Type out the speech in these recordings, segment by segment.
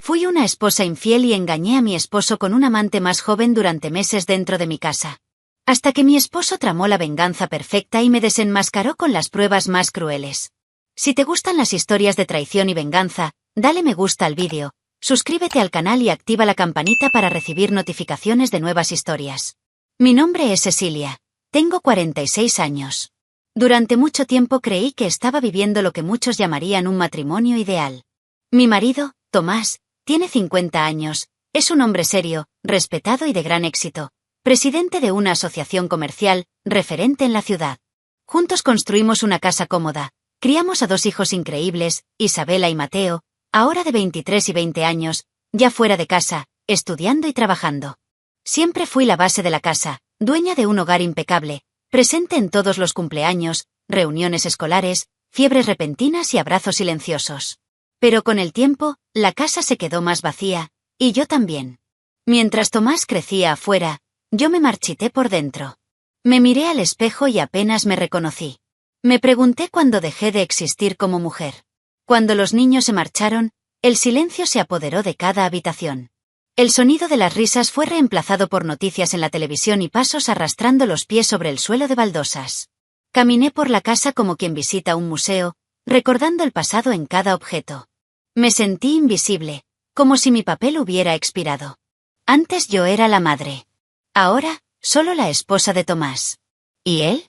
Fui una esposa infiel y engañé a mi esposo con un amante más joven durante meses dentro de mi casa. Hasta que mi esposo tramó la venganza perfecta y me desenmascaró con las pruebas más crueles. Si te gustan las historias de traición y venganza, dale me gusta al vídeo, suscríbete al canal y activa la campanita para recibir notificaciones de nuevas historias. Mi nombre es Cecilia. Tengo 46 años. Durante mucho tiempo creí que estaba viviendo lo que muchos llamarían un matrimonio ideal. Mi marido, Tomás, tiene 50 años, es un hombre serio, respetado y de gran éxito, presidente de una asociación comercial, referente en la ciudad. Juntos construimos una casa cómoda, criamos a 2 hijos increíbles, Isabela y Mateo, ahora de 23 y 20 años, ya fuera de casa, estudiando y trabajando. Siempre fui la base de la casa, dueña de un hogar impecable, presente en todos los cumpleaños, reuniones escolares, fiebres repentinas y abrazos silenciosos. Pero con el tiempo, la casa se quedó más vacía, y yo también. Mientras Tomás crecía afuera, yo me marchité por dentro. Me miré al espejo y apenas me reconocí. Me pregunté cuándo dejé de existir como mujer. Cuando los niños se marcharon, el silencio se apoderó de cada habitación. El sonido de las risas fue reemplazado por noticias en la televisión y pasos arrastrando los pies sobre el suelo de baldosas. Caminé por la casa como quien visita un museo, recordando el pasado en cada objeto. Me sentí invisible, como si mi papel hubiera expirado. Antes yo era la madre. Ahora, solo la esposa de Tomás. ¿Y él?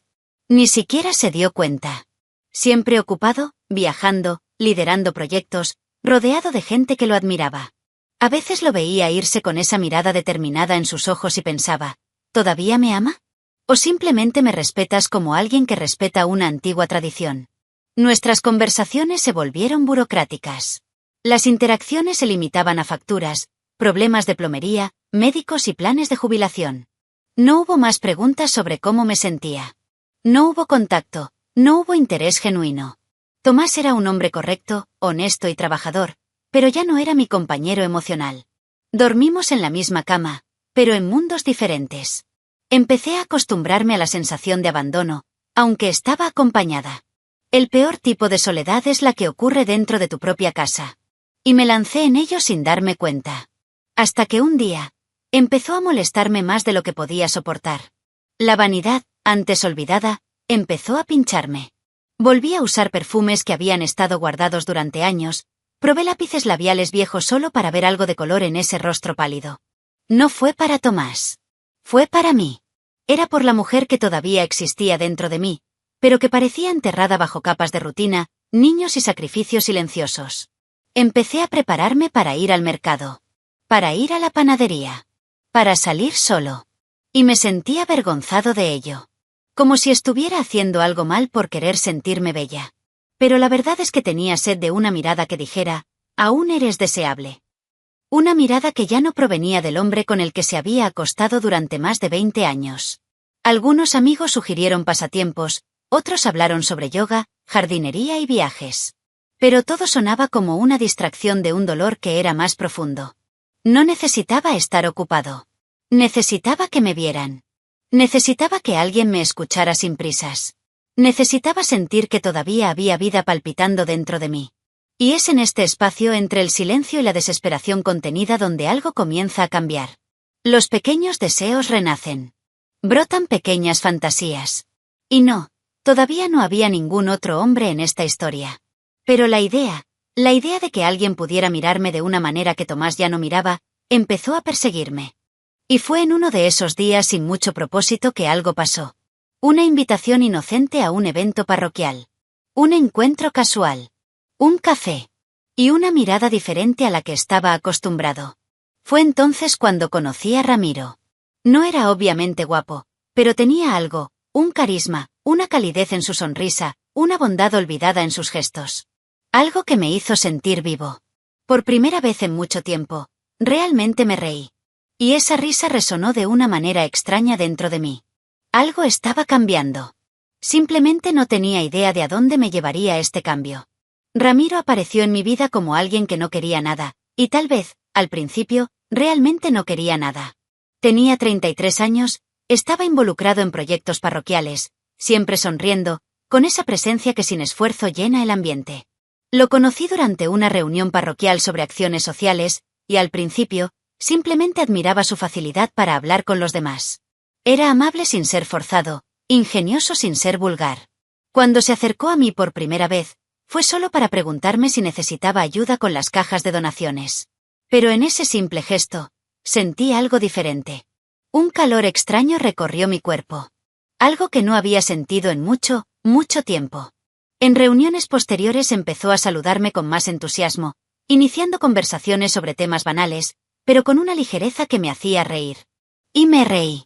Ni siquiera se dio cuenta. Siempre ocupado, viajando, liderando proyectos, rodeado de gente que lo admiraba. A veces lo veía irse con esa mirada determinada en sus ojos y pensaba, ¿todavía me ama? ¿O simplemente me respetas como alguien que respeta una antigua tradición? Nuestras conversaciones se volvieron burocráticas. Las interacciones se limitaban a facturas, problemas de plomería, médicos y planes de jubilación. No hubo más preguntas sobre cómo me sentía. No hubo contacto, no hubo interés genuino. Tomás era un hombre correcto, honesto y trabajador, pero ya no era mi compañero emocional. Dormimos en la misma cama, pero en mundos diferentes. Empecé a acostumbrarme a la sensación de abandono, aunque estaba acompañada. El peor tipo de soledad es la que ocurre dentro de tu propia casa. Y me lancé en ello sin darme cuenta. Hasta que un día, empezó a molestarme más de lo que podía soportar. La vanidad, antes olvidada, empezó a pincharme. Volví a usar perfumes que habían estado guardados durante años, probé lápices labiales viejos solo para ver algo de color en ese rostro pálido. No fue para Tomás. Fue para mí. Era por la mujer que todavía existía dentro de mí, pero que parecía enterrada bajo capas de rutina, niños y sacrificios silenciosos. Empecé a prepararme para ir al mercado. Para ir a la panadería. Para salir solo. Y me sentí avergonzado de ello. Como si estuviera haciendo algo mal por querer sentirme bella. Pero la verdad es que tenía sed de una mirada que dijera, aún eres deseable. Una mirada que ya no provenía del hombre con el que se había acostado durante más de 20 años. Algunos amigos sugirieron pasatiempos, otros hablaron sobre yoga, jardinería y viajes. Pero todo sonaba como una distracción de un dolor que era más profundo. No necesitaba estar ocupado. Necesitaba que me vieran. Necesitaba que alguien me escuchara sin prisas. Necesitaba sentir que todavía había vida palpitando dentro de mí. Y es en este espacio entre el silencio y la desesperación contenida donde algo comienza a cambiar. Los pequeños deseos renacen. Brotan pequeñas fantasías. Y no, todavía no había ningún otro hombre en esta historia. Pero la idea de que alguien pudiera mirarme de una manera que Tomás ya no miraba, empezó a perseguirme. Y fue en uno de esos días sin mucho propósito que algo pasó. Una invitación inocente a un evento parroquial. Un encuentro casual. Un café. Y una mirada diferente a la que estaba acostumbrado. Fue entonces cuando conocí a Ramiro. No era obviamente guapo, pero tenía algo, un carisma, una calidez en su sonrisa, una bondad olvidada en sus gestos. Algo que me hizo sentir vivo. Por primera vez en mucho tiempo, realmente me reí. Y esa risa resonó de una manera extraña dentro de mí. Algo estaba cambiando. Simplemente no tenía idea de a dónde me llevaría este cambio. Ramiro apareció en mi vida como alguien que no quería nada, y tal vez, al principio, realmente no quería nada. Tenía 33 años, estaba involucrado en proyectos parroquiales, siempre sonriendo, con esa presencia que sin esfuerzo llena el ambiente. Lo conocí durante una reunión parroquial sobre acciones sociales, y al principio, simplemente admiraba su facilidad para hablar con los demás. Era amable sin ser forzado, ingenioso sin ser vulgar. Cuando se acercó a mí por primera vez, fue solo para preguntarme si necesitaba ayuda con las cajas de donaciones. Pero en ese simple gesto, sentí algo diferente. Un calor extraño recorrió mi cuerpo. Algo que no había sentido en mucho, mucho tiempo. En reuniones posteriores empezó a saludarme con más entusiasmo, iniciando conversaciones sobre temas banales, pero con una ligereza que me hacía reír. Y me reí.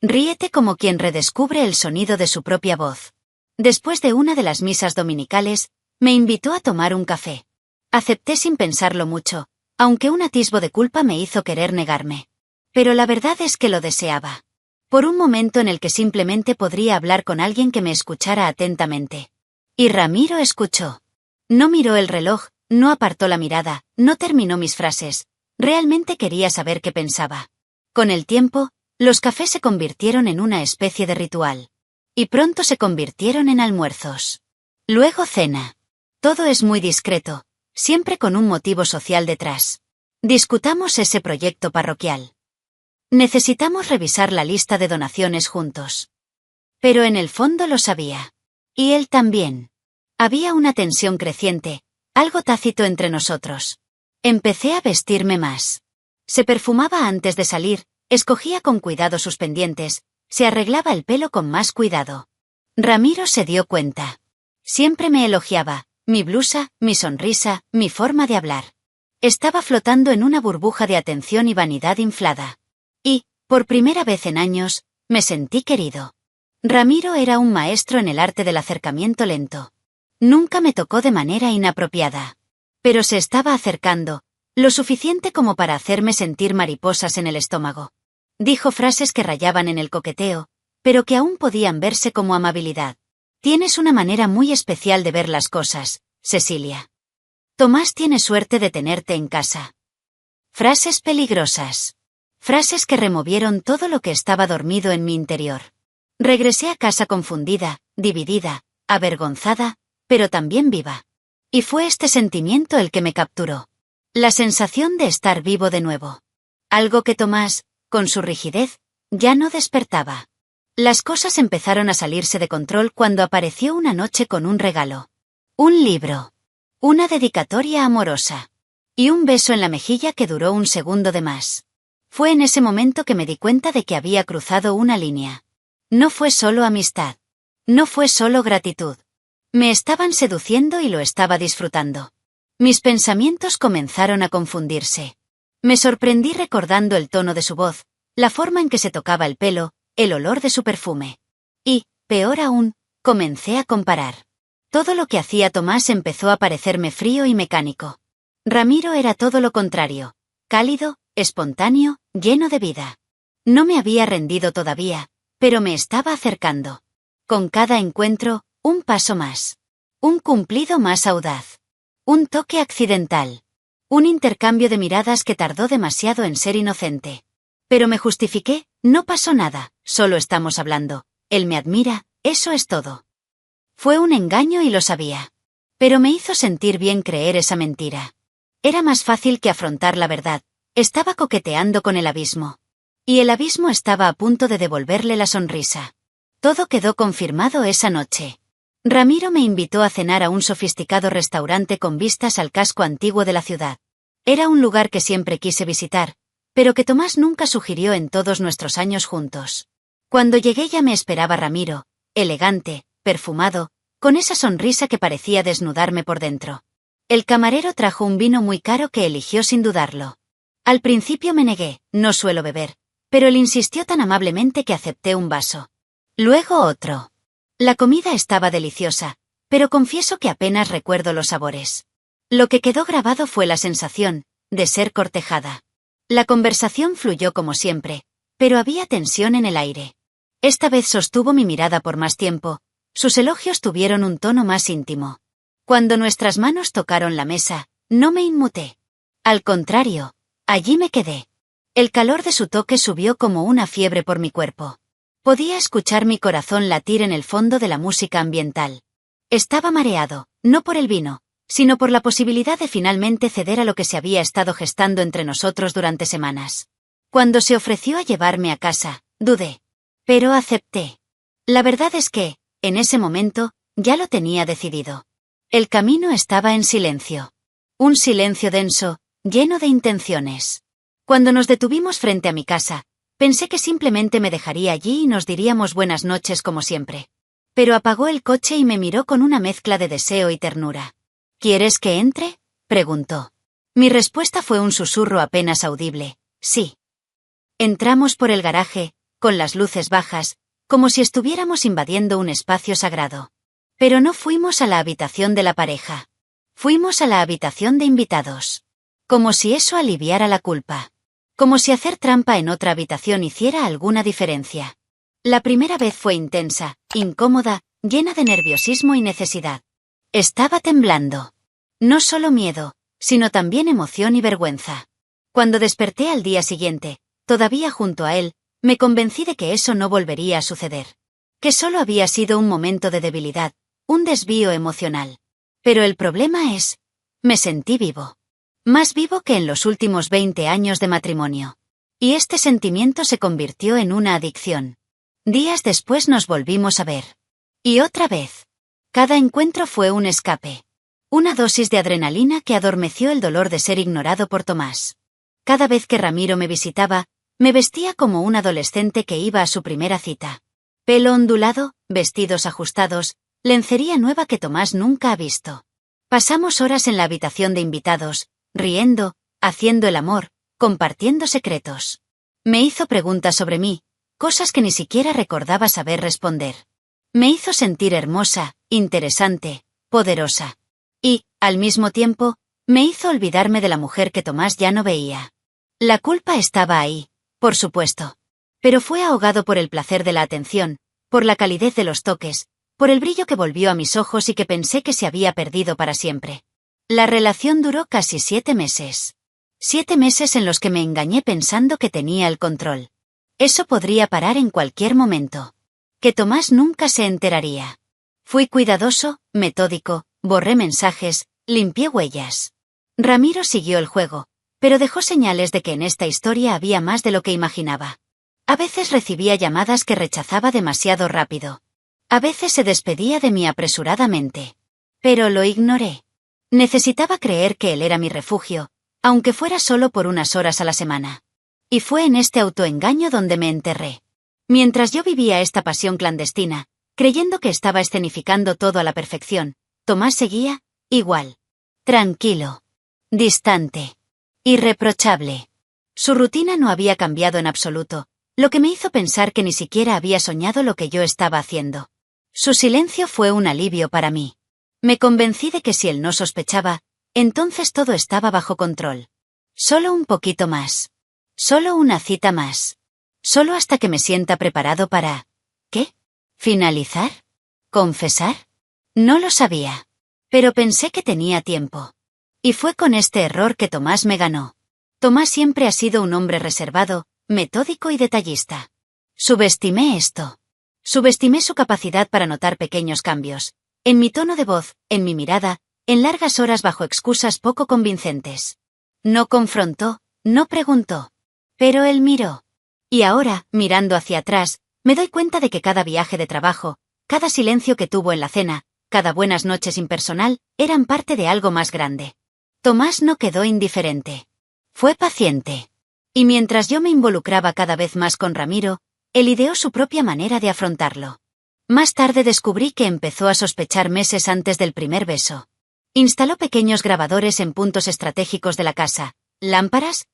Ríete como quien redescubre el sonido de su propia voz. Después de una de las misas dominicales, me invitó a tomar un café. Acepté sin pensarlo mucho, aunque un atisbo de culpa me hizo querer negarme. Pero la verdad es que lo deseaba. Por un momento en el que simplemente podría hablar con alguien que me escuchara atentamente. Y Ramiro escuchó. No miró el reloj, no apartó la mirada, no terminó mis frases. Realmente quería saber qué pensaba. Con el tiempo, los cafés se convirtieron en una especie de ritual. Y pronto se convirtieron en almuerzos. Luego cena. Todo es muy discreto, siempre con un motivo social detrás. Discutamos ese proyecto parroquial. Necesitamos revisar la lista de donaciones juntos. Pero en el fondo lo sabía. Y él también. Había una tensión creciente, algo tácito entre nosotros. Empecé a vestirme más. Se perfumaba antes de salir, escogía con cuidado sus pendientes, se arreglaba el pelo con más cuidado. Ramiro se dio cuenta. Siempre me elogiaba, mi blusa, mi sonrisa, mi forma de hablar. Estaba flotando en una burbuja de atención y vanidad inflada. Y, por primera vez en años, me sentí querido. Ramiro era un maestro en el arte del acercamiento lento. Nunca me tocó de manera inapropiada. Pero se estaba acercando, lo suficiente como para hacerme sentir mariposas en el estómago. Dijo frases que rayaban en el coqueteo, pero que aún podían verse como amabilidad. Tienes una manera muy especial de ver las cosas, Cecilia. Tomás tiene suerte de tenerte en casa. Frases peligrosas. Frases que removieron todo lo que estaba dormido en mi interior. Regresé a casa confundida, dividida, avergonzada, pero también viva. Y fue este sentimiento el que me capturó. La sensación de estar vivo de nuevo. Algo que Tomás, con su rigidez, ya no despertaba. Las cosas empezaron a salirse de control cuando apareció una noche con un regalo. Un libro. Una dedicatoria amorosa. Y un beso en la mejilla que duró un segundo de más. Fue en ese momento que me di cuenta de que había cruzado una línea. No fue solo amistad. No fue solo gratitud. Me estaban seduciendo y lo estaba disfrutando. Mis pensamientos comenzaron a confundirse. Me sorprendí recordando el tono de su voz, la forma en que se tocaba el pelo, el olor de su perfume. Y, peor aún, comencé a comparar. Todo lo que hacía Tomás empezó a parecerme frío y mecánico. Ramiro era todo lo contrario, cálido, espontáneo, lleno de vida. No me había rendido todavía, pero me estaba acercando. Con cada encuentro, un paso más. Un cumplido más audaz. Un toque accidental. Un intercambio de miradas que tardó demasiado en ser inocente. Pero me justifiqué, no pasó nada, solo estamos hablando. Él me admira, eso es todo. Fue un engaño y lo sabía. Pero me hizo sentir bien creer esa mentira. Era más fácil que afrontar la verdad. Estaba coqueteando con el abismo. Y el abismo estaba a punto de devolverle la sonrisa. Todo quedó confirmado esa noche. Ramiro me invitó a cenar a un sofisticado restaurante con vistas al casco antiguo de la ciudad. Era un lugar que siempre quise visitar, pero que Tomás nunca sugirió en todos nuestros años juntos. Cuando llegué ya me esperaba Ramiro, elegante, perfumado, con esa sonrisa que parecía desnudarme por dentro. El camarero trajo un vino muy caro que eligió sin dudarlo. Al principio me negué, no suelo beber, pero él insistió tan amablemente que acepté un vaso. Luego otro. La comida estaba deliciosa, pero confieso que apenas recuerdo los sabores. Lo que quedó grabado fue la sensación de ser cortejada. La conversación fluyó como siempre, pero había tensión en el aire. Esta vez sostuvo mi mirada por más tiempo, sus elogios tuvieron un tono más íntimo. Cuando nuestras manos tocaron la mesa, no me inmuté. Al contrario, allí me quedé. El calor de su toque subió como una fiebre por mi cuerpo. Podía escuchar mi corazón latir en el fondo de la música ambiental. Estaba mareado, no por el vino, sino por la posibilidad de finalmente ceder a lo que se había estado gestando entre nosotros durante semanas. Cuando se ofreció a llevarme a casa, dudé. Pero acepté. La verdad es que, en ese momento, ya lo tenía decidido. El camino estaba en silencio. Un silencio denso, lleno de intenciones. Cuando nos detuvimos frente a mi casa, pensé que simplemente me dejaría allí y nos diríamos buenas noches como siempre. Pero apagó el coche y me miró con una mezcla de deseo y ternura. ¿Quieres que entre?, preguntó. Mi respuesta fue un susurro apenas audible. Sí. Entramos por el garaje, con las luces bajas, como si estuviéramos invadiendo un espacio sagrado. Pero no fuimos a la habitación de la pareja. Fuimos a la habitación de invitados. Como si eso aliviara la culpa. Como si hacer trampa en otra habitación hiciera alguna diferencia. La primera vez fue intensa, incómoda, llena de nerviosismo y necesidad. Estaba temblando. No solo miedo, sino también emoción y vergüenza. Cuando desperté al día siguiente, todavía junto a él, me convencí de que eso no volvería a suceder. Que solo había sido un momento de debilidad, un desvío emocional. Pero el problema es, me sentí vivo. Más vivo que en los últimos 20 años de matrimonio. Y este sentimiento se convirtió en una adicción. Días después nos volvimos a ver. Y otra vez. Cada encuentro fue un escape. Una dosis de adrenalina que adormeció el dolor de ser ignorado por Tomás. Cada vez que Ramiro me visitaba, me vestía como un adolescente que iba a su primera cita. Pelo ondulado, vestidos ajustados, lencería nueva que Tomás nunca ha visto. Pasamos horas en la habitación de invitados, riendo, haciendo el amor, compartiendo secretos. Me hizo preguntas sobre mí, cosas que ni siquiera recordaba saber responder. Me hizo sentir hermosa, interesante, poderosa. Y, al mismo tiempo, me hizo olvidarme de la mujer que Tomás ya no veía. La culpa estaba ahí, por supuesto. Pero fue ahogado por el placer de la atención, por la calidez de los toques, por el brillo que volvió a mis ojos y que pensé que se había perdido para siempre. La relación duró casi 7 meses. 7 meses en los que me engañé pensando que tenía el control. Eso podría parar en cualquier momento. Que Tomás nunca se enteraría. Fui cuidadoso, metódico, borré mensajes, limpié huellas. Ramiro siguió el juego, pero dejó señales de que en esta historia había más de lo que imaginaba. A veces recibía llamadas que rechazaba demasiado rápido. A veces se despedía de mí apresuradamente. Pero lo ignoré. Necesitaba creer que él era mi refugio, aunque fuera solo por unas horas a la semana. Y fue en este autoengaño donde me enterré. Mientras yo vivía esta pasión clandestina, creyendo que estaba escenificando todo a la perfección, Tomás seguía, igual. Tranquilo. Distante. Irreprochable. Su rutina no había cambiado en absoluto, lo que me hizo pensar que ni siquiera había soñado lo que yo estaba haciendo. Su silencio fue un alivio para mí. Me convencí de que si él no sospechaba, entonces todo estaba bajo control. Solo un poquito más. Solo una cita más. Solo hasta que me sienta preparado para... ¿qué? ¿Finalizar? ¿Confesar? No lo sabía. Pero pensé que tenía tiempo. Y fue con este error que Tomás me ganó. Tomás siempre ha sido un hombre reservado, metódico y detallista. Subestimé esto. Subestimé su capacidad para notar pequeños cambios. En mi tono de voz, en mi mirada, en largas horas bajo excusas poco convincentes. No confrontó, no preguntó. Pero él miró. Y ahora, mirando hacia atrás, me doy cuenta de que cada viaje de trabajo, cada silencio que tuvo en la cena, cada buenas noches impersonal, eran parte de algo más grande. Tomás no quedó indiferente. Fue paciente. Y mientras yo me involucraba cada vez más con Ramiro, él ideó su propia manera de afrontarlo. Más tarde descubrí que empezó a sospechar meses antes del primer beso. Instaló pequeños grabadores en puntos estratégicos de la casa, lámparas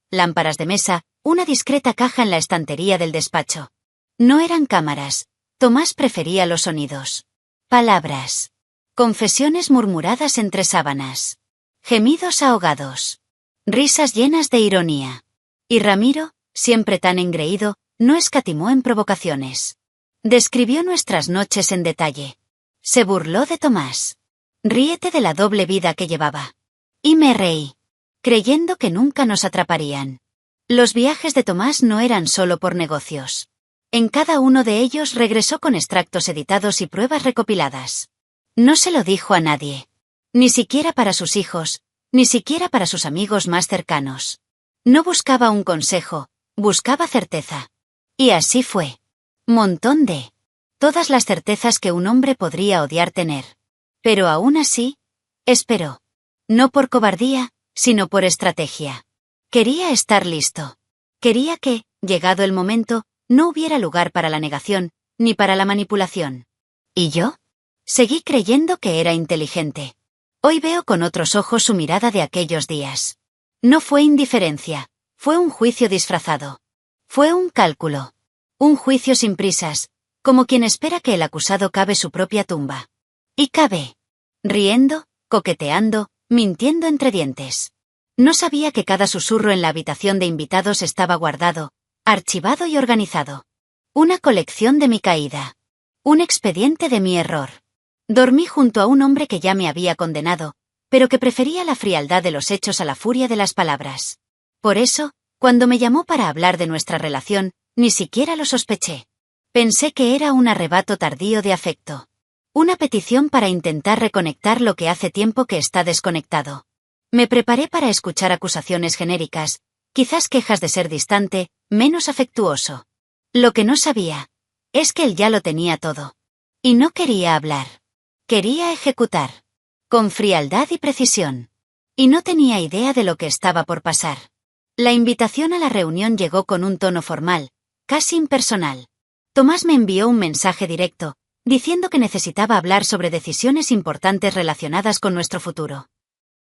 de mesa, una discreta caja en la estantería del despacho. No eran cámaras. Tomás prefería los sonidos. Palabras. Confesiones murmuradas entre sábanas. Gemidos ahogados. Risas llenas de ironía. Y Ramiro, siempre tan engreído, no escatimó en provocaciones. Describió nuestras noches en detalle. Se burló de Tomás. Ríete de la doble vida que llevaba. Y me reí, creyendo que nunca nos atraparían. Los viajes de Tomás no eran solo por negocios. En cada uno de ellos regresó con extractos editados y pruebas recopiladas. No se lo dijo a nadie. Ni siquiera para sus hijos, ni siquiera para sus amigos más cercanos. No buscaba un consejo, buscaba certeza. Y así fue. Montón de todas las certezas que un hombre podría odiar tener. Pero aún así, esperó. No por cobardía, sino por estrategia. Quería estar listo. Quería que, llegado el momento, no hubiera lugar para la negación, ni para la manipulación. ¿Y yo? Seguí creyendo que era inteligente. Hoy veo con otros ojos su mirada de aquellos días. No fue indiferencia, fue un juicio disfrazado. Fue un cálculo. Un juicio sin prisas, como quien espera que el acusado cave su propia tumba. Y cabe. Riendo, coqueteando, mintiendo entre dientes. No sabía que cada susurro en la habitación de invitados estaba guardado, archivado y organizado. Una colección de mi caída. Un expediente de mi error. Dormí junto a un hombre que ya me había condenado, pero que prefería la frialdad de los hechos a la furia de las palabras. Por eso, cuando me llamó para hablar de nuestra relación, ni siquiera lo sospeché. Pensé que era un arrebato tardío de afecto. Una petición para intentar reconectar lo que hace tiempo que está desconectado. Me preparé para escuchar acusaciones genéricas, quizás quejas de ser distante, menos afectuoso. Lo que no sabía es que él ya lo tenía todo. Y no quería hablar. Quería ejecutar. Con frialdad y precisión. Y no tenía idea de lo que estaba por pasar. La invitación a la reunión llegó con un tono formal, casi impersonal. Tomás me envió un mensaje directo, diciendo que necesitaba hablar sobre decisiones importantes relacionadas con nuestro futuro.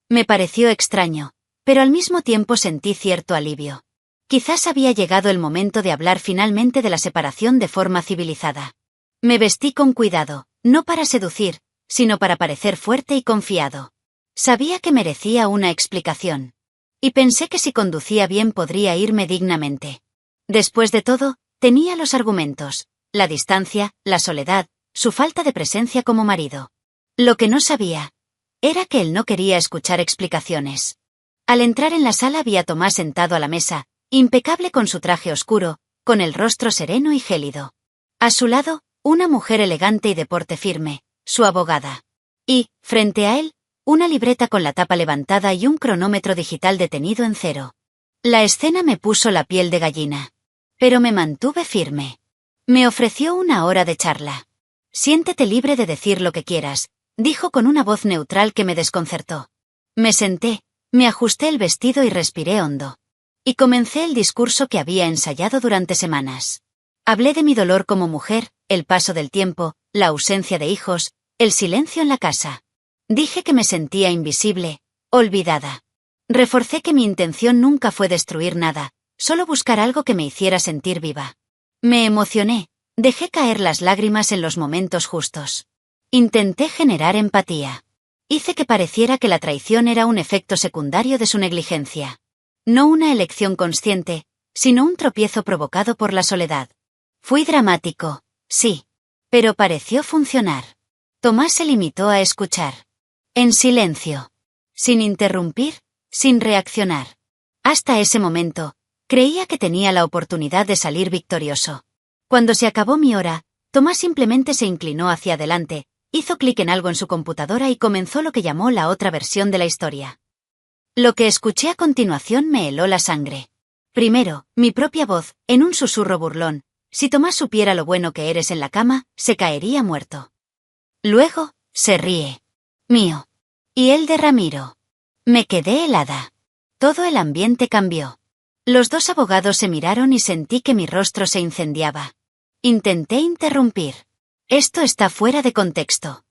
Me pareció extraño, pero al mismo tiempo sentí cierto alivio. Quizás había llegado el momento de hablar finalmente de la separación de forma civilizada. Me vestí con cuidado, no para seducir, sino para parecer fuerte y confiado. Sabía que merecía una explicación. Y pensé que si conducía bien podría irme dignamente. Después de todo, tenía los argumentos, la distancia, la soledad, su falta de presencia como marido. Lo que no sabía era que él no quería escuchar explicaciones. Al entrar en la sala vi a Tomás sentado a la mesa, impecable con su traje oscuro, con el rostro sereno y gélido. A su lado, una mujer elegante y de porte firme, su abogada. Y, frente a él, una libreta con la tapa levantada y un cronómetro digital detenido en cero. La escena me puso la piel de gallina. Pero me mantuve firme. Me ofreció una hora de charla. Siéntete libre de decir lo que quieras, dijo con una voz neutral que me desconcertó. Me senté, me ajusté el vestido y respiré hondo. Y comencé el discurso que había ensayado durante semanas. Hablé de mi dolor como mujer, el paso del tiempo, la ausencia de hijos, el silencio en la casa. Dije que me sentía invisible, olvidada. Reforcé que mi intención nunca fue destruir nada, solo buscar algo que me hiciera sentir viva. Me emocioné, dejé caer las lágrimas en los momentos justos. Intenté generar empatía. Hice que pareciera que la traición era un efecto secundario de su negligencia. No una elección consciente, sino un tropiezo provocado por la soledad. Fui dramático, sí. Pero pareció funcionar. Tomás se limitó a escuchar. En silencio. Sin interrumpir, sin reaccionar. Hasta ese momento, creía que tenía la oportunidad de salir victorioso. Cuando se acabó mi hora, Tomás simplemente se inclinó hacia adelante, hizo clic en algo en su computadora y comenzó lo que llamó la otra versión de la historia. Lo que escuché a continuación me heló la sangre. Primero, mi propia voz, en un susurro burlón. Si Tomás supiera lo bueno que eres en la cama, se caería muerto. Luego, se ríe. Mío. Y el de Ramiro. Me quedé helada. Todo el ambiente cambió. Los dos abogados se miraron y sentí que mi rostro se incendiaba. Intenté interrumpir. Esto está fuera de contexto.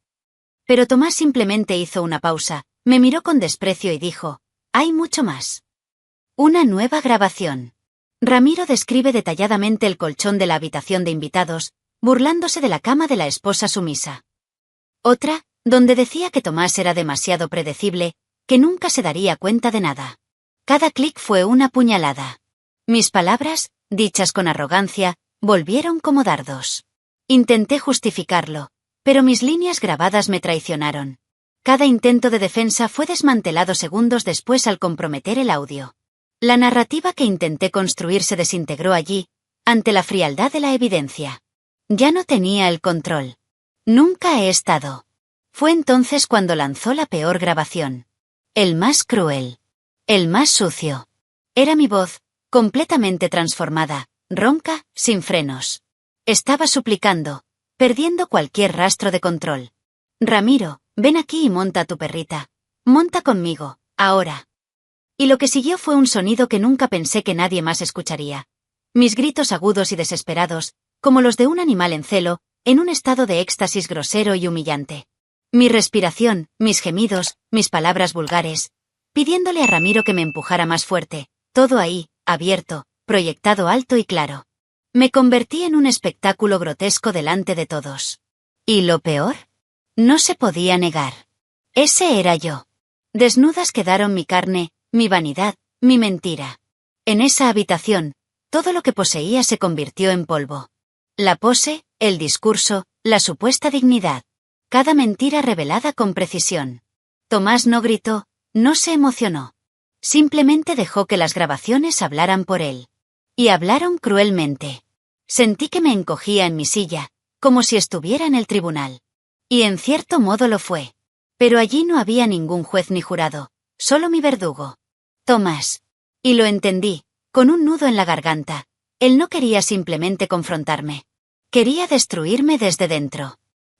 Pero Tomás simplemente hizo una pausa, me miró con desprecio y dijo, hay mucho más. Una nueva grabación. Ramiro describe detalladamente el colchón de la habitación de invitados, burlándose de la cama de la esposa sumisa. Otra, donde decía que Tomás era demasiado predecible, que nunca se daría cuenta de nada. Cada clic fue una puñalada. Mis palabras, dichas con arrogancia, volvieron como dardos. Intenté justificarlo, pero mis líneas grabadas me traicionaron. Cada intento de defensa fue desmantelado segundos después al comprometer el audio. La narrativa que intenté construir se desintegró allí, ante la frialdad de la evidencia. Ya no tenía el control. Nunca he estado Fue entonces cuando lanzó la peor grabación. El más cruel. El más sucio. Era mi voz, completamente transformada, ronca, sin frenos. Estaba suplicando, perdiendo cualquier rastro de control. Ramiro, ven aquí y monta a tu perrita. Monta conmigo, ahora. Y lo que siguió fue un sonido que nunca pensé que nadie más escucharía. Mis gritos agudos y desesperados, como los de un animal en celo, en un estado de éxtasis grosero y humillante. Mi respiración, mis gemidos, mis palabras vulgares, pidiéndole a Ramiro que me empujara más fuerte, todo ahí, abierto, proyectado alto y claro. Me convertí en un espectáculo grotesco delante de todos. ¿Y lo peor? No se podía negar. Ese era yo. Desnudas quedaron mi carne, mi vanidad, mi mentira. En esa habitación, todo lo que poseía se convirtió en polvo. La pose, el discurso, la supuesta dignidad. Cada mentira revelada con precisión. Tomás no gritó, no se emocionó. Simplemente dejó que las grabaciones hablaran por él. Y hablaron cruelmente. Sentí que me encogía en mi silla, como si estuviera en el tribunal. Y en cierto modo lo fue. Pero allí no había ningún juez ni jurado, solo mi verdugo. Tomás. Y lo entendí, con un nudo en la garganta. Él no quería simplemente confrontarme. Quería destruirme desde dentro.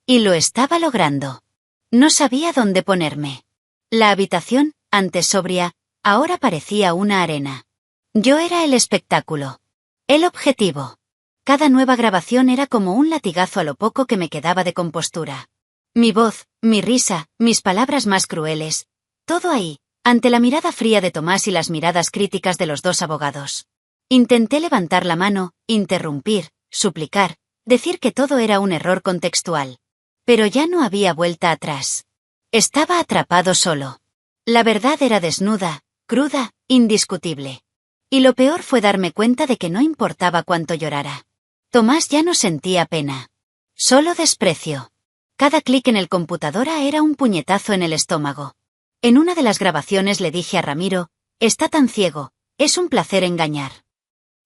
Y lo estaba logrando. No sabía dónde ponerme. La habitación, antes sobria, ahora parecía una arena. Yo era el espectáculo. El objetivo. Cada nueva grabación era como un latigazo a lo poco que me quedaba de compostura. Mi voz, mi risa, mis palabras más crueles. Todo ahí, ante la mirada fría de Tomás y las miradas críticas de los dos abogados. Intenté levantar la mano, interrumpir, suplicar, decir que todo era un error contextual. Pero ya no había vuelta atrás. Estaba atrapado solo. La verdad era desnuda, cruda, indiscutible. Y lo peor fue darme cuenta de que no importaba cuánto llorara. Tomás ya no sentía pena. Solo desprecio. Cada clic en el computadora era un puñetazo en el estómago. En una de las grabaciones le dije a Ramiro, está tan ciego, es un placer engañar.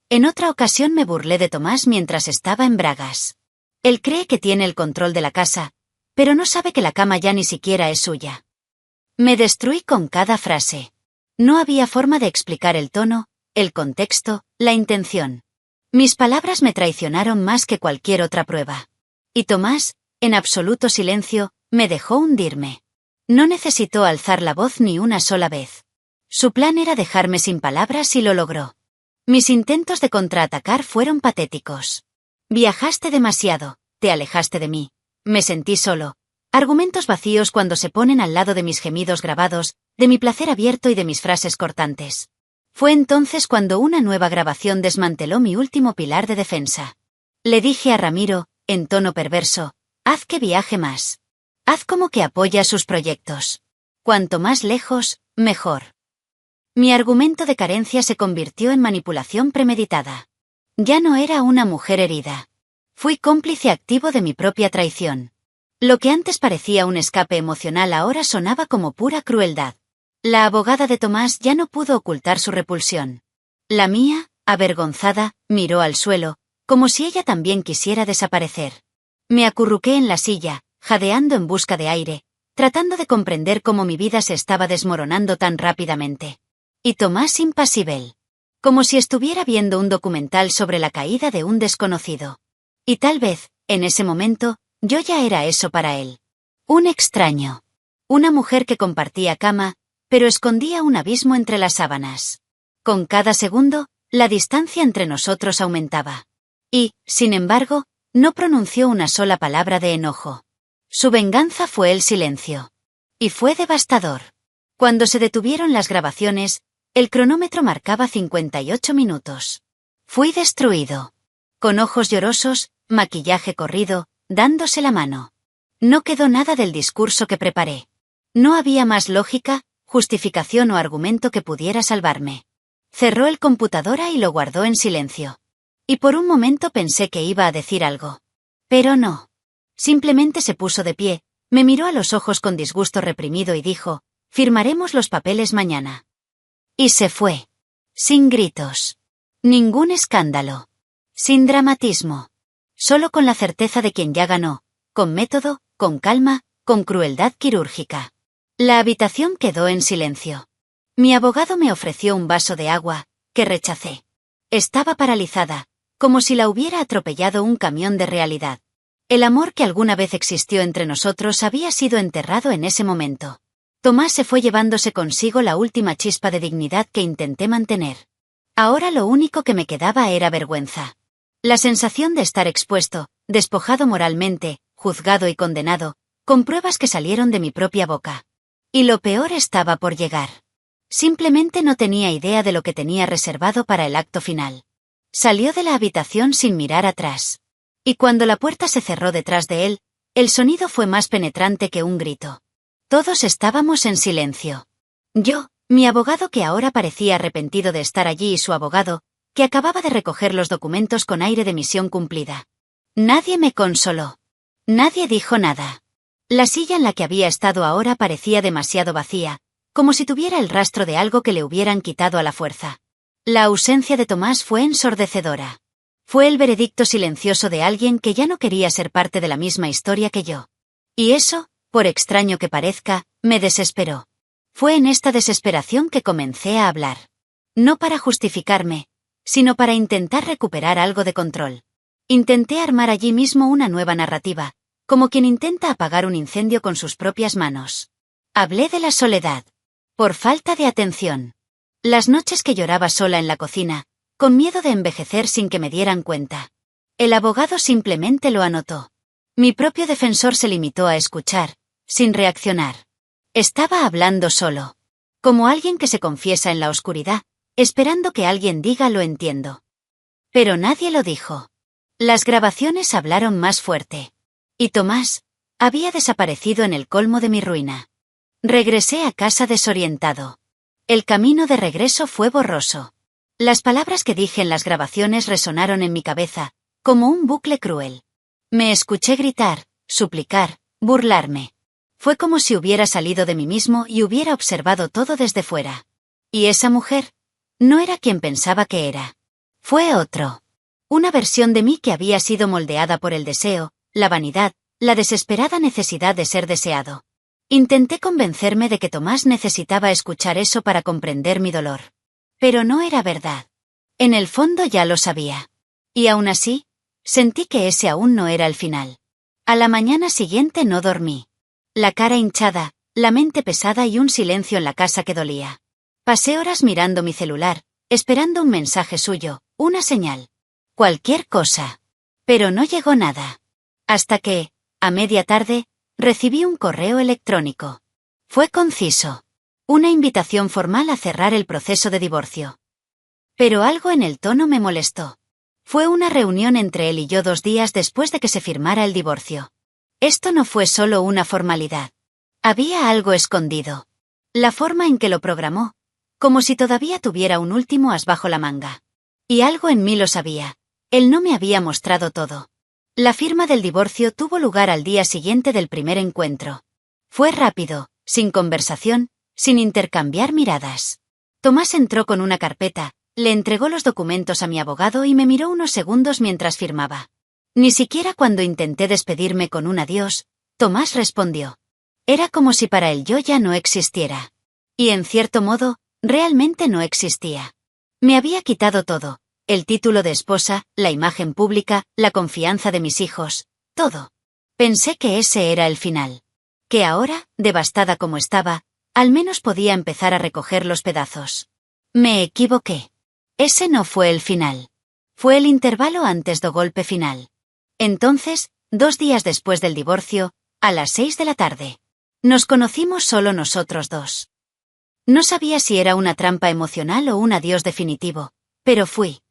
En otra ocasión me burlé de Tomás mientras estaba en bragas. Él cree que tiene el control de la casa, pero no sabe que la cama ya ni siquiera es suya. Me destruí con cada frase. No había forma de explicar el tono, el contexto, la intención. Mis palabras me traicionaron más que cualquier otra prueba. Y Tomás, en absoluto silencio, me dejó hundirme. No necesitó alzar la voz ni una sola vez. Su plan era dejarme sin palabras y lo logró. Mis intentos de contraatacar fueron patéticos. Viajaste demasiado, te alejaste de mí. Me sentí solo. Argumentos vacíos cuando se ponen al lado de mis gemidos grabados, de mi placer abierto y de mis frases cortantes. Fue entonces cuando una nueva grabación desmanteló mi último pilar de defensa. Le dije a Ramiro, en tono perverso, haz que viaje más. Haz como que apoya sus proyectos. Cuanto más lejos, mejor. Mi argumento de carencia se convirtió en manipulación premeditada. Ya no era una mujer herida. Fui cómplice activo de mi propia traición. Lo que antes parecía un escape emocional ahora sonaba como pura crueldad. La abogada de Tomás ya no pudo ocultar su repulsión. La mía, avergonzada, miró al suelo, como si ella también quisiera desaparecer. Me acurruqué en la silla, jadeando en busca de aire, tratando de comprender cómo mi vida se estaba desmoronando tan rápidamente. Y Tomás impasible. Como si estuviera viendo un documental sobre la caída de un desconocido. Y tal vez, en ese momento, yo ya era eso para él. Un extraño. Una mujer que compartía cama, pero escondía un abismo entre las sábanas. Con cada segundo, la distancia entre nosotros aumentaba. Y, sin embargo, no pronunció una sola palabra de enojo. Su venganza fue el silencio. Y fue devastador. Cuando se detuvieron las grabaciones, el cronómetro marcaba 58 minutos. Fui destruido. Con ojos llorosos, maquillaje corrido, dándose la mano. No quedó nada del discurso que preparé. No había más lógica, justificación o argumento que pudiera salvarme. Cerró el computadora y lo guardó en silencio. Y por un momento pensé que iba a decir algo. Pero no. Simplemente se puso de pie, me miró a los ojos con disgusto reprimido y dijo, firmaremos los papeles mañana. Y se fue. Sin gritos. Ningún escándalo. Sin dramatismo. Solo con la certeza de quien ya ganó, con método, con calma, con crueldad quirúrgica. La habitación quedó en silencio. Mi abogado me ofreció un vaso de agua, que rechacé. Estaba paralizada, como si la hubiera atropellado un camión de realidad. El amor que alguna vez existió entre nosotros había sido enterrado en ese momento. Tomás se fue llevándose consigo la última chispa de dignidad que intenté mantener. Ahora lo único que me quedaba era vergüenza. La sensación de estar expuesto, despojado moralmente, juzgado y condenado, con pruebas que salieron de mi propia boca. Y lo peor estaba por llegar. Simplemente no tenía idea de lo que tenía reservado para el acto final. Salió de la habitación sin mirar atrás. Y cuando la puerta se cerró detrás de él, el sonido fue más penetrante que un grito. Todos estábamos en silencio. Yo, mi abogado que ahora parecía arrepentido de estar allí y su abogado, que acababa de recoger los documentos con aire de misión cumplida. Nadie me consoló. Nadie dijo nada. La silla en la que había estado ahora parecía demasiado vacía, como si tuviera el rastro de algo que le hubieran quitado a la fuerza. La ausencia de Tomás fue ensordecedora. Fue el veredicto silencioso de alguien que ya no quería ser parte de la misma historia que yo. Y eso, por extraño que parezca, me desesperó. Fue en esta desesperación que comencé a hablar. No para justificarme, sino para intentar recuperar algo de control. Intenté armar allí mismo una nueva narrativa, como quien intenta apagar un incendio con sus propias manos. Hablé de la soledad. Por falta de atención. Las noches que lloraba sola en la cocina, con miedo de envejecer sin que me dieran cuenta. El abogado simplemente lo anotó. Mi propio defensor se limitó a escuchar, sin reaccionar. Estaba hablando solo. Como alguien que se confiesa en la oscuridad, esperando que alguien diga lo entiendo. Pero nadie lo dijo. Las grabaciones hablaron más fuerte. Y Tomás había desaparecido en el colmo de mi ruina. Regresé a casa desorientado. El camino de regreso fue borroso. Las palabras que dije en las grabaciones resonaron en mi cabeza, como un bucle cruel. Me escuché gritar, suplicar, burlarme. Fue como si hubiera salido de mí mismo y hubiera observado todo desde fuera. Y esa mujer no era quien pensaba que era. Fue otro. Una versión de mí que había sido moldeada por el deseo, la vanidad, la desesperada necesidad de ser deseado. Intenté convencerme de que Tomás necesitaba escuchar eso para comprender mi dolor. Pero no era verdad. En el fondo ya lo sabía. Y aún así, sentí que ese aún no era el final. A la mañana siguiente no dormí. La cara hinchada, la mente pesada y un silencio en la casa que dolía. Pasé horas mirando mi celular, esperando un mensaje suyo, una señal. Cualquier cosa. Pero no llegó nada. Hasta que, a media tarde, recibí un correo electrónico. Fue conciso. Una invitación formal a cerrar el proceso de divorcio. Pero algo en el tono me molestó. Fue una reunión entre él y yo 2 días después de que se firmara el divorcio. Esto no fue solo una formalidad. Había algo escondido. La forma en que lo programó, como si todavía tuviera un último as bajo la manga. Y algo en mí lo sabía. Él no me había mostrado todo. La firma del divorcio tuvo lugar al día siguiente del primer encuentro. Fue rápido, sin conversación, sin intercambiar miradas. Tomás entró con una carpeta, le entregó los documentos a mi abogado y me miró unos segundos mientras firmaba. Ni siquiera cuando intenté despedirme con un adiós, Tomás respondió. Era como si para él yo ya no existiera. Y en cierto modo, realmente no existía. Me había quitado todo, el título de esposa, la imagen pública, la confianza de mis hijos, todo. Pensé que ese era el final. Que ahora, devastada como estaba, al menos podía empezar a recoger los pedazos. Me equivoqué. Ese no fue el final. Fue el intervalo antes do golpe final. Entonces, 2 días después del divorcio, a las 6 de la tarde. Nos conocimos solo nosotros 2. No sabía si era una trampa emocional o un adiós definitivo, pero fui.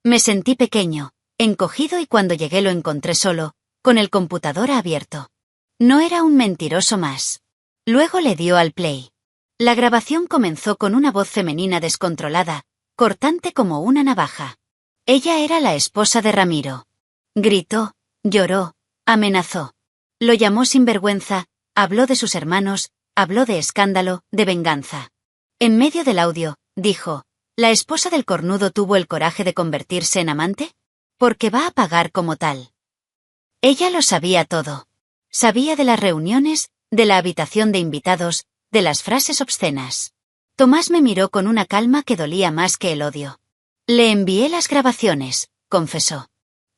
Me sentí pequeño, encogido y cuando llegué lo encontré solo, con el computador abierto. No era un mentiroso más. Luego le dio al play. La grabación comenzó con una voz femenina descontrolada, cortante como una navaja. Ella era la esposa de Ramiro. Gritó, lloró, amenazó. Lo llamó sinvergüenza, habló de sus hermanos, habló de escándalo, de venganza. En medio del audio, dijo, ¿la esposa del cornudo tuvo el coraje de convertirse en amante? Porque va a pagar como tal. Ella lo sabía todo. Sabía de las reuniones, de la habitación de invitados, de las frases obscenas. Tomás me miró con una calma que dolía más que el odio. Le envié las grabaciones, confesó.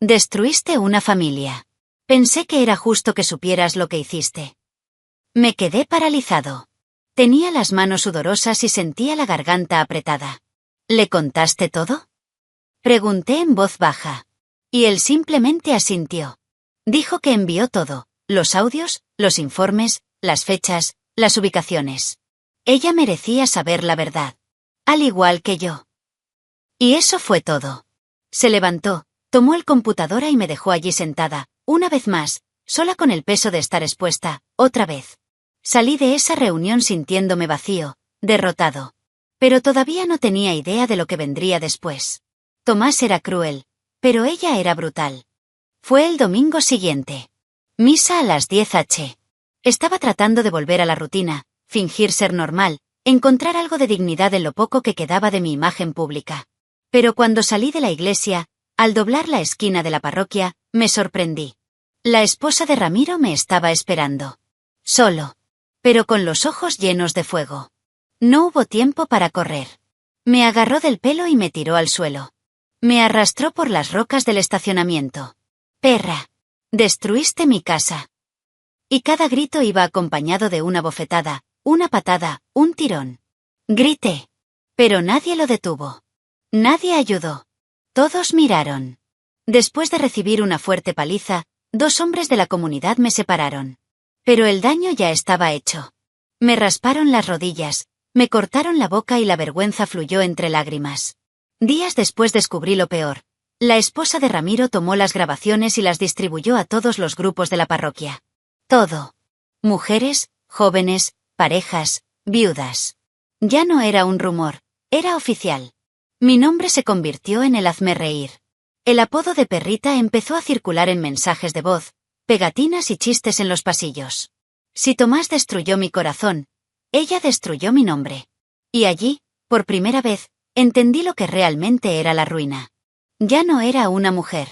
Destruiste una familia. Pensé que era justo que supieras lo que hiciste. Me quedé paralizado. Tenía las manos sudorosas y sentía la garganta apretada. ¿Le contaste todo? Pregunté en voz baja. Y él simplemente asintió. Dijo que envió todo, los audios, los informes, las fechas, las ubicaciones. Ella merecía saber la verdad. Al igual que yo. Y eso fue todo. Se levantó, tomó el computadora y me dejó allí sentada, una vez más, sola con el peso de estar expuesta, otra vez. Salí de esa reunión sintiéndome vacío, derrotado. Pero todavía no tenía idea de lo que vendría después. Tomás era cruel, pero ella era brutal. Fue el domingo siguiente. Misa a las 10 h. Estaba tratando de volver a la rutina, fingir ser normal, encontrar algo de dignidad en lo poco que quedaba de mi imagen pública. Pero cuando salí de la iglesia, al doblar la esquina de la parroquia, me sorprendí. La esposa de Ramiro me estaba esperando. Solo. Pero con los ojos llenos de fuego. No hubo tiempo para correr. Me agarró del pelo y me tiró al suelo. Me arrastró por las rocas del estacionamiento. Perra. Destruiste mi casa. Y cada grito iba acompañado de una bofetada, una patada, un tirón. Grité. Pero nadie lo detuvo. Nadie ayudó. Todos miraron. Después de recibir una fuerte paliza, 2 hombres de la comunidad me separaron. Pero el daño ya estaba hecho. Me rasparon las rodillas, me cortaron la boca y la vergüenza fluyó entre lágrimas. Días después descubrí lo peor. La esposa de Ramiro tomó las grabaciones y las distribuyó a todos los grupos de la parroquia. Todo. Mujeres, jóvenes, parejas, viudas. Ya no era un rumor, era oficial. Mi nombre se convirtió en el hazmerreír. El apodo de Perrita empezó a circular en mensajes de voz, pegatinas y chistes en los pasillos. Si Tomás destruyó mi corazón, ella destruyó mi nombre. Y allí, por primera vez, entendí lo que realmente era la ruina. Ya no era una mujer.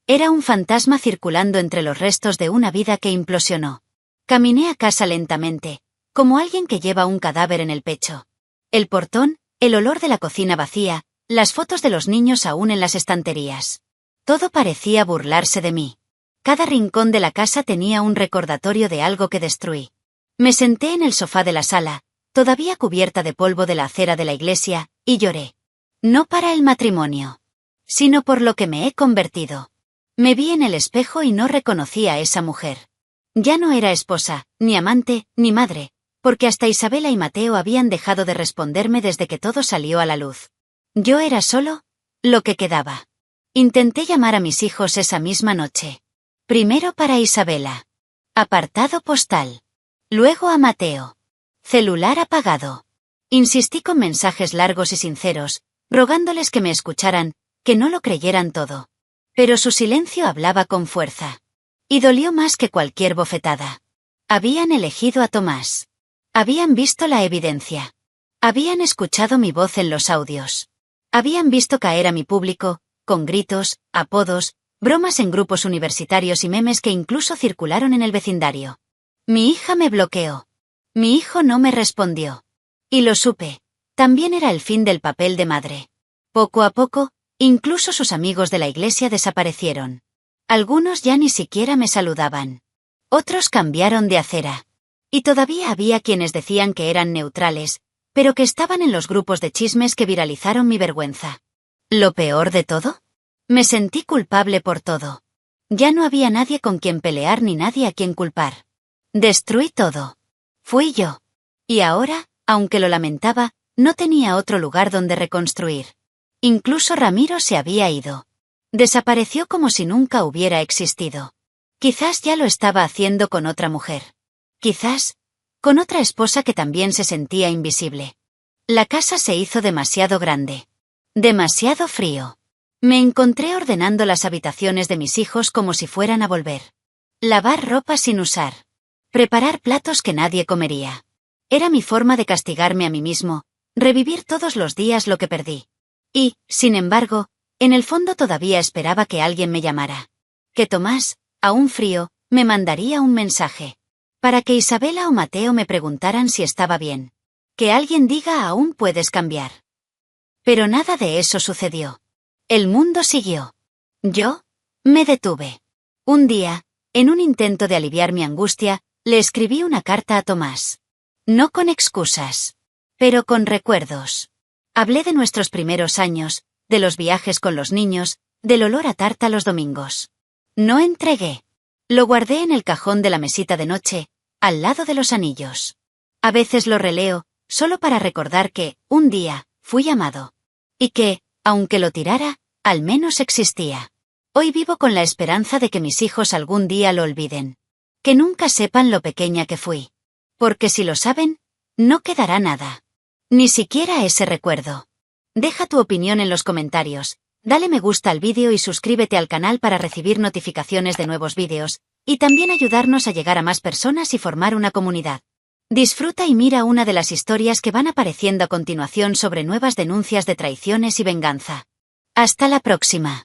Era un fantasma circulando entre los restos de una vida que implosionó. Caminé a casa lentamente, como alguien que lleva un cadáver en el pecho. El portón, el olor de la cocina vacía, las fotos de los niños aún en las estanterías. Todo parecía burlarse de mí. Cada rincón de la casa tenía un recordatorio de algo que destruí. Me senté en el sofá de la sala, todavía cubierta de polvo de la acera de la iglesia, y lloré. No para el matrimonio, sino por lo que me he convertido. Me vi en el espejo y no reconocí a esa mujer. Ya no era esposa, ni amante, ni madre, porque hasta Isabela y Mateo habían dejado de responderme desde que todo salió a la luz. Yo era solo lo que quedaba. Intenté llamar a mis hijos esa misma noche. Primero para Isabela. Apartado postal. Luego a Mateo. Celular apagado. Insistí con mensajes largos y sinceros, rogándoles que me escucharan, que no lo creyeran todo. Pero su silencio hablaba con fuerza. Y dolió más que cualquier bofetada. Habían elegido a Tomás. Habían visto la evidencia. Habían escuchado mi voz en los audios. Habían visto caer a mi público, con gritos, apodos, bromas en grupos universitarios y memes que incluso circularon en el vecindario. Mi hija me bloqueó. Mi hijo no me respondió. Y lo supe. También era el fin del papel de madre. Poco a poco, incluso sus amigos de la iglesia desaparecieron. Algunos ya ni siquiera me saludaban. Otros cambiaron de acera. Y todavía había quienes decían que eran neutrales, pero que estaban en los grupos de chismes que viralizaron mi vergüenza. ¿Lo peor de todo? Me sentí culpable por todo. Ya no había nadie con quien pelear ni nadie a quien culpar. Destruí todo. Fui yo. Y ahora, aunque lo lamentaba, no tenía otro lugar donde reconstruir. Incluso Ramiro se había ido. Desapareció como si nunca hubiera existido. Quizás ya lo estaba haciendo con otra mujer. Quizás, con otra esposa que también se sentía invisible. La casa se hizo demasiado grande. Demasiado frío. Me encontré ordenando las habitaciones de mis hijos como si fueran a volver. Lavar ropa sin usar. Preparar platos que nadie comería. Era mi forma de castigarme a mí mismo, revivir todos los días lo que perdí. Y, sin embargo, en el fondo todavía esperaba que alguien me llamara. Que Tomás, aún frío, me mandaría un mensaje. Para que Isabela o Mateo me preguntaran si estaba bien. Que alguien diga aún puedes cambiar. Pero nada de eso sucedió. El mundo siguió. Yo me detuve. Un día, en un intento de aliviar mi angustia, le escribí una carta a Tomás. No con excusas, pero con recuerdos. Hablé de nuestros primeros años, de los viajes con los niños, del olor a tarta los domingos. No entregué. Lo guardé en el cajón de la mesita de noche, al lado de los anillos. A veces lo releo, solo para recordar que, un día, fui amado. Y que, aunque lo tirara, al menos existía. Hoy vivo con la esperanza de que mis hijos algún día lo olviden. Que nunca sepan lo pequeña que fui. Porque si lo saben, no quedará nada. Ni siquiera ese recuerdo. Deja tu opinión en los comentarios, dale me gusta al vídeo y suscríbete al canal para recibir notificaciones de nuevos vídeos, y también ayudarnos a llegar a más personas y formar una comunidad. Disfruta y mira una de las historias que van apareciendo a continuación sobre nuevas denuncias de traiciones y venganza. Hasta la próxima.